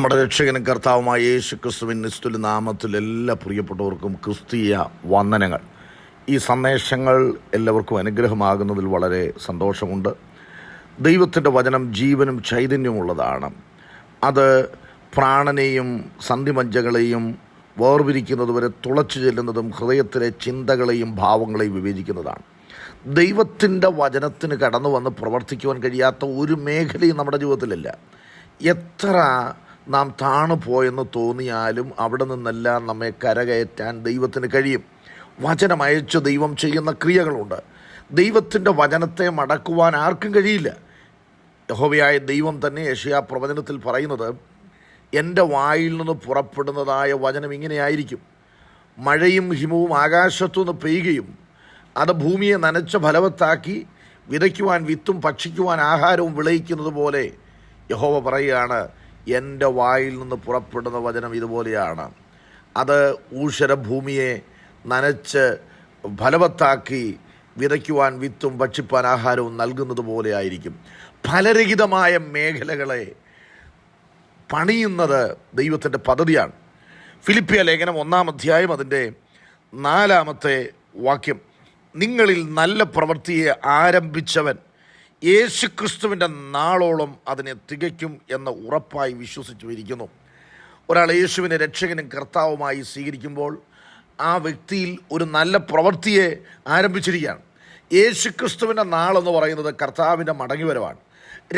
നമ്മുടെ രക്ഷകനും കർത്താവുമായ യേശു ക്രിസ്തുവിൻ നിസ്തുല നാമത്തിൽ എല്ലാ പ്രിയപ്പെട്ടവർക്കും ക്രിസ്തീയ വന്ദനങ്ങൾ. ഈ സന്ദേശങ്ങൾ എല്ലാവർക്കും അനുഗ്രഹമാകുന്നതിൽ വളരെ സന്തോഷമുണ്ട്. ദൈവത്തിൻ്റെ വചനം ജീവനും ചൈതന്യമുള്ളതാണ്. അത് പ്രാണനെയും സന്ധിമജ്ജകളെയും വേർപിരിക്കുന്നതുവരെ തുളച്ചു ചെല്ലുന്നതും ഹൃദയത്തിലെ ചിന്തകളെയും ഭാവങ്ങളെയും വിവേചിക്കുന്നതാണ്. ദൈവത്തിൻ്റെ വചനത്തിന് കടന്നു വന്ന് പ്രവർത്തിക്കുവാൻ കഴിയാത്ത ഒരു മേഖലയും നമ്മുടെ ജീവിതത്തിലില്ല. എത്ര നാം താണുപോയെന്ന് തോന്നിയാലും അവിടെ നിന്നെല്ലാം നമ്മെ കരകയറ്റാൻ ദൈവത്തിന് കഴിയും. വചനമയച്ച് ദൈവം ചെയ്യുന്ന ക്രിയകളുണ്ട്. ദൈവത്തിൻ്റെ വചനത്തെ മടക്കുവാൻ ആർക്കും കഴിയില്ല. യഹോവയായ ദൈവം തന്നെ യെശയ്യാ പ്രവചനത്തിൽ പറയുന്നത്, എൻ്റെ വായിൽ നിന്ന് പുറപ്പെടുന്നതായ വചനം ഇങ്ങനെയായിരിക്കും: മഴയും ഹിമവും ആകാശത്തുനിന്ന് പെയ്യുകയും അത് ഭൂമിയെ നനച്ച ഫലവത്താക്കി വിതയ്ക്കുവാൻ വിത്തും ഭക്ഷിക്കുവാൻ ആഹാരവും വിളയിക്കുന്നത് പോലെ യഹോവ പറയുകയാണ്, എൻ്റെ വായിൽ നിന്ന് പുറപ്പെടുന്ന വചനം ഇതുപോലെയാണ്. അത് ഊഷരഭൂമിയെ നനച്ച് ഫലവത്താക്കി വിതയ്ക്കുവാൻ വിത്തും ഭക്ഷിപ്പാൻ ആഹാരവും നൽകുന്നത് പോലെ ആയിരിക്കും. ഫലരഹിതമായ മേഖലകളെ പണിയുന്നത് ദൈവത്തിൻ്റെ പദ്ധതിയാണ്. ഫിലിപ്പിയ ലേഖനം 1-ാം അധ്യായം അതിൻ്റെ 4-ാമത്തെ വാക്യം: നിങ്ങളിൽ നല്ല പ്രവൃത്തിയെ ആരംഭിച്ചവൻ യേശുക്രിസ്തുവിൻ്റെ നാളോളം അതിനെ തികയ്ക്കും എന്ന് ഉറപ്പായി വിശ്വസിച്ചു ഇരിക്കുന്നു. ഒരാൾ യേശുവിനെ രക്ഷകനും കർത്താവുമായി സ്വീകരിക്കുമ്പോൾ ആ വ്യക്തിയിൽ ഒരു നല്ല പ്രവൃത്തിയെ ആരംഭിച്ചിരിക്കുകയാണ്. യേശുക്രിസ്തുവിൻ്റെ നാളെന്ന് പറയുന്നത് കർത്താവിൻ്റെ മടങ്ങിവരവാണ്.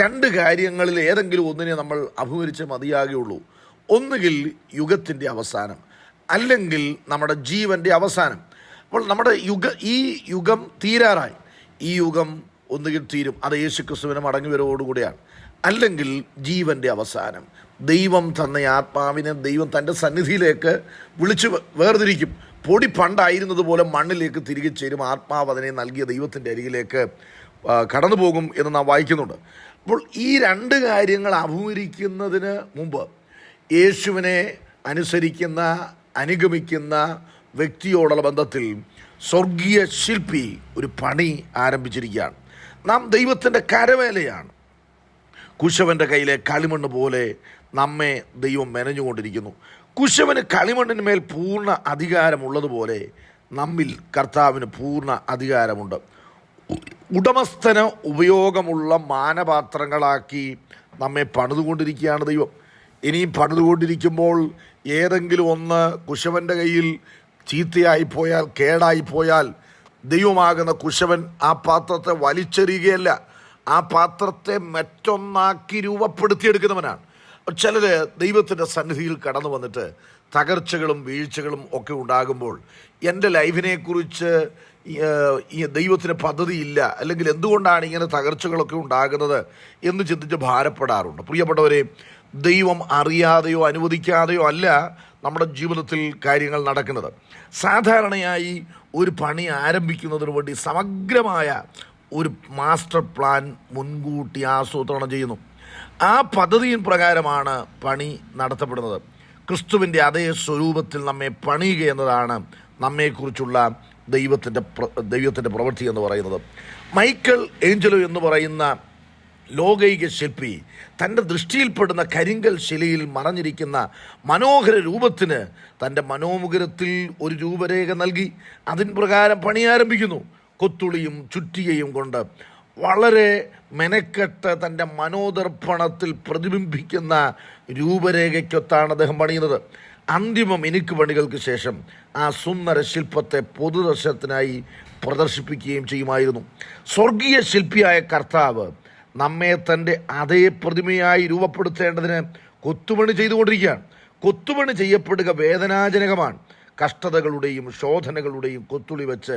രണ്ട് കാര്യങ്ങളിൽ ഏതെങ്കിലും ഒന്നിനെ നമ്മൾ അഭിമുഖിച്ച് മതിയാകുകയുള്ളൂ. ഒന്നുകിൽ യുഗത്തിൻ്റെ അവസാനം, അല്ലെങ്കിൽ നമ്മുടെ ജീവൻ്റെ അവസാനം. അപ്പോൾ നമ്മുടെ ഈ യുഗം തീരാറായി. ഈ യുഗം ഒന്നുകിൽ തീരും, അത് യേശുക്രിസ്തുവിനെ മടങ്ങിവരവോടുകൂടിയാണ്. അല്ലെങ്കിൽ ജീവൻ്റെ അവസാനം. ദൈവം തന്ന ആത്മാവിനെ ദൈവം തൻ്റെ സന്നിധിയിലേക്ക് വിളിച്ച് വേർതിരിക്കും. പൊടി പണ്ടായിരുന്നത് പോലെ മണ്ണിലേക്ക് തിരികെ ചേരും. ആത്മാവ് അതിനെ നൽകിയ ദൈവത്തിൻ്റെ അരികിലേക്ക് കടന്നു പോകും എന്ന് നാം വായിക്കുന്നുണ്ട്. അപ്പോൾ ഈ രണ്ട് കാര്യങ്ങൾ അഭിമുഖീകരിക്കുന്നതിന് മുമ്പ് യേശുവിനെ അനുസരിക്കുന്ന അനുഗമിക്കുന്ന വ്യക്തിയോടുള്ള ബന്ധത്തിൽ സ്വർഗീയ ശില്പി ഒരു പണി ആരംഭിച്ചിരിക്കുകയാണ്. നാം ദൈവത്തിൻ്റെ കരവേലയാണ്. കുശവൻ്റെ കയ്യിലെ കളിമണ്ണ് പോലെ നമ്മെ ദൈവം മെനഞ്ഞുകൊണ്ടിരിക്കുന്നു. കുശവന് കളിമണ്ണിന്മേൽ പൂർണ്ണ അധികാരമുള്ളതുപോലെ നമ്മിൽ കർത്താവിന് പൂർണ്ണ അധികാരമുണ്ട്. ഉടമസ്ഥന് ഉപയോഗമുള്ള മാനപാത്രങ്ങളാക്കി നമ്മെ പണിതുകൊണ്ടിരിക്കുകയാണ് ദൈവം. ഇനിയും പണിതുകൊണ്ടിരിക്കുമ്പോൾ ഏതെങ്കിലും ഒന്ന് കുശവൻ്റെ കയ്യിൽ ചീത്തയായിപ്പോയാൽ, കേടായിപ്പോയാൽ, ദൈവമാകുന്ന കുശവൻ ആ പാത്രത്തെ വലിച്ചെറിയുകയല്ല, ആ പാത്രത്തെ മറ്റൊന്നാക്കി രൂപപ്പെടുത്തിയെടുക്കുന്നവനാണ്. ചിലർ ദൈവത്തിൻ്റെ സന്നിധിയിൽ കടന്നു വന്നിട്ട് തകർച്ചകളും വീഴ്ചകളും ഒക്കെ ഉണ്ടാകുമ്പോൾ എൻ്റെ ലൈഫിനെക്കുറിച്ച് ഈ ദൈവത്തിന് പദ്ധതിയില്ല, അല്ലെങ്കിൽ എന്തുകൊണ്ടാണ് ഇങ്ങനെ തകർച്ചകളൊക്കെ ഉണ്ടാകുന്നത് എന്ന് ചിന്തിച്ച് ഭാരപ്പെടാറുണ്ട്. പ്രിയപ്പെട്ടവരെ, ദൈവം അറിയാതെയോ അനുവദിക്കാതെയോ അല്ല നമ്മുടെ ജീവിതത്തിൽ കാര്യങ്ങൾ നടക്കുന്നത്. സാധാരണയായി ഒരു പണി ആരംഭിക്കുന്നതിന് വേണ്ടി സമഗ്രമായ ഒരു മാസ്റ്റർ പ്ലാൻ മുൻകൂട്ടി ആസൂത്രണം ചെയ്യുന്നു. ആ പദ്ധതിயின் പ്രകാരമാണ് പണി നടത്തപ്പെടുന്നത്. ക്രിസ്തുവിൻ്റെ അതേ സ്വരൂപത്തിൽ നമ്മെ പണിയുക എന്നതാണ് നമ്മെക്കുറിച്ചുള്ള ദൈവത്തിൻ്റെ പ്രവൃത്തി എന്ന് പറയുന്നത്. മൈക്കൽ ഏഞ്ചലോ എന്ന് പറയുന്ന ലോകൈക ശില്പി തൻ്റെ ദൃഷ്ടിയിൽപ്പെടുന്ന കരിങ്കൽ ശിലയിൽ മറഞ്ഞിരിക്കുന്ന മനോഹര രൂപത്തിന് തൻ്റെ മനോമുഖരത്തിൽ ഒരു രൂപരേഖ നൽകി അതിൻ പ്രകാരം പണി ആരംഭിക്കുന്നു. കൊത്തുളിയും ചുറ്റികയും കൊണ്ട് വളരെ മെനക്കെട്ട് തൻ്റെ മനോദർപ്പണത്തിൽ പ്രതിബിംബിക്കുന്ന രൂപരേഖയ്ക്കൊത്താണ് അദ്ദേഹം പണിയുന്നത്. അന്തിമ മിനുക്ക് പണികൾക്ക് ശേഷം ആ സുന്ദര ശില്പത്തെ പൊതുദർശനത്തിനായി പ്രദർശിപ്പിക്കുകയും ചെയ്യുമായിരുന്നു. സ്വർഗീയ ശില്പിയായ കർത്താവ് നമ്മെ തൻ്റെ അതേ പ്രതിമയായി രൂപപ്പെടുത്തേണ്ടതിന് കൊത്തുപണി ചെയ്തുകൊണ്ടിരിക്കുകയാണ്. കൊത്തുപണി ചെയ്യപ്പെടുക വേദനാജനകമാണ്. കഷ്ടതകളുടെയും ശോധനകളുടെയും കൊത്തുളി വെച്ച്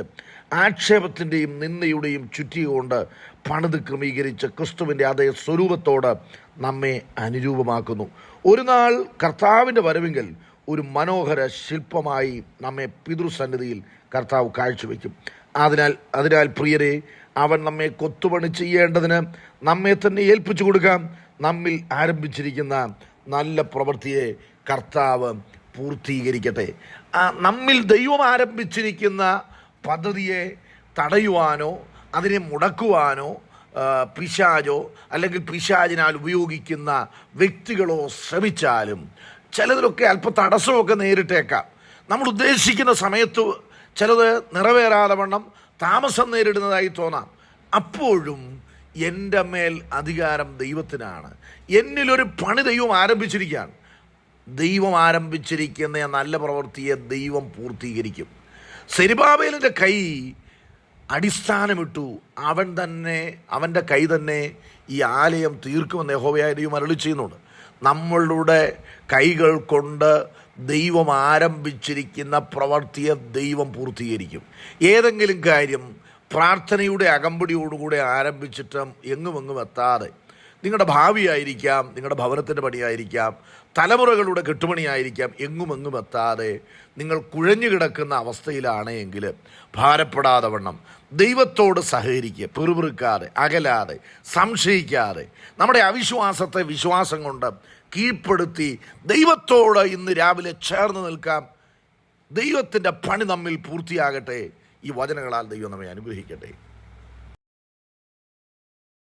ആക്ഷേപത്തിൻ്റെയും നിന്ദയുടെയും ചുറ്റിക കൊണ്ട് പണിത് ക്രമീകരിച്ച് ക്രിസ്തുവിൻ്റെ അതേ സ്വരൂപത്തോട് നമ്മെ അനുരൂപമാക്കുന്നു. ഒരു നാൾ കർത്താവിൻ്റെ വരവെങ്കിൽ ഒരു മനോഹര ശില്പമായി നമ്മെ പിതൃസന്നിധിയിൽ കർത്താവ് കാഴ്ചവെക്കും. അതിനാൽ പ്രിയരെ, അവൻ നമ്മെ കൊത്തുപണി ചെയ്യേണ്ടതിന് നമ്മെ തന്നെ ഏൽപ്പിച്ചു കൊടുക്കാം. നമ്മിൽ ആരംഭിച്ചിരിക്കുന്ന നല്ല പ്രവൃത്തിയെ കർത്താവ് പൂർത്തീകരിക്കട്ടെ. നമ്മിൽ ദൈവം ആരംഭിച്ചിരിക്കുന്ന പദ്ധതിയെ തടയുവാനോ അതിനെ മുടക്കുവാനോ പിശാചോ അല്ലെങ്കിൽ പിശാചിനാൽ ഉപയോഗിക്കുന്ന വ്യക്തികളോ ശ്രമിച്ചാലും ചിലതിലൊക്കെ അല്പം തടസ്സമൊക്കെ നേരിട്ടേക്കാം. നമ്മൾ ഉദ്ദേശിക്കുന്ന സമയത്ത് ചിലത് നിറവേറാതെ വണ്ണം താമസം നേരിടുന്നതായി തോന്നാം. അപ്പോഴും എൻ്റെ മേൽ അധികാരം ദൈവത്തിനാണ്. എന്നിലൊരു പണി ദൈവം ആരംഭിച്ചിരിക്കുകയാണ്. ദൈവം ആരംഭിച്ചിരിക്കുന്ന നല്ല പ്രവൃത്തിയെ ദൈവം പൂർത്തീകരിക്കും. സെരുബാബേലിൻ്റെ കൈ അടിസ്ഥാനമിട്ടു. അവൻ്റെ കൈ തന്നെ ഈ ആലയം തീർക്കുമെന്ന് യഹോവയായ ദൈവം അരുളി ചെയ്യുന്നുണ്ട്. നമ്മളുടെ കൈകൾ കൊണ്ട് ദൈവം ആരംഭിച്ചിരിക്കുന്ന പ്രവൃത്തിയെ ദൈവം പൂർത്തീകരിക്കും. ഏതെങ്കിലും കാര്യം പ്രാർത്ഥനയുടെ അകമ്പടിയോടുകൂടെ ആരംഭിച്ചിട്ട് എങ്ങുമെങ്ങും എത്താതെ, നിങ്ങളുടെ ഭാവിയായിരിക്കാം, നിങ്ങളുടെ ഭവനത്തിൻ്റെ പണിയായിരിക്കാം, തലമുറകളുടെ കെട്ടുപണിയായിരിക്കാം, എങ്ങുമെങ്ങും എത്താതെ നിങ്ങൾ കുഴഞ്ഞു കിടക്കുന്ന അവസ്ഥയിലാണ് എങ്കിൽ ഭാരപ്പെടാതെ വണ്ണം ദൈവത്തോട് സഹകരിക്കുക. പിറുപിറുക്കാതെ, അകലാതെ, സംശയിക്കാതെ നമ്മുടെ അവിശ്വാസത്തെ വിശ്വാസം കൊണ്ട് കീഴ്പ്പെടുത്തി ദൈവത്തോട് ഇന്ന് രാവിലെ ചേർന്ന് നിൽക്കാം. ദൈവത്തിൻ്റെ പണി നമ്മിൽ പൂർത്തിയാകട്ടെ. ഈ വചനങ്ങളാൽ ദൈവം നമ്മെ അനുഗ്രഹിക്കട്ടെ.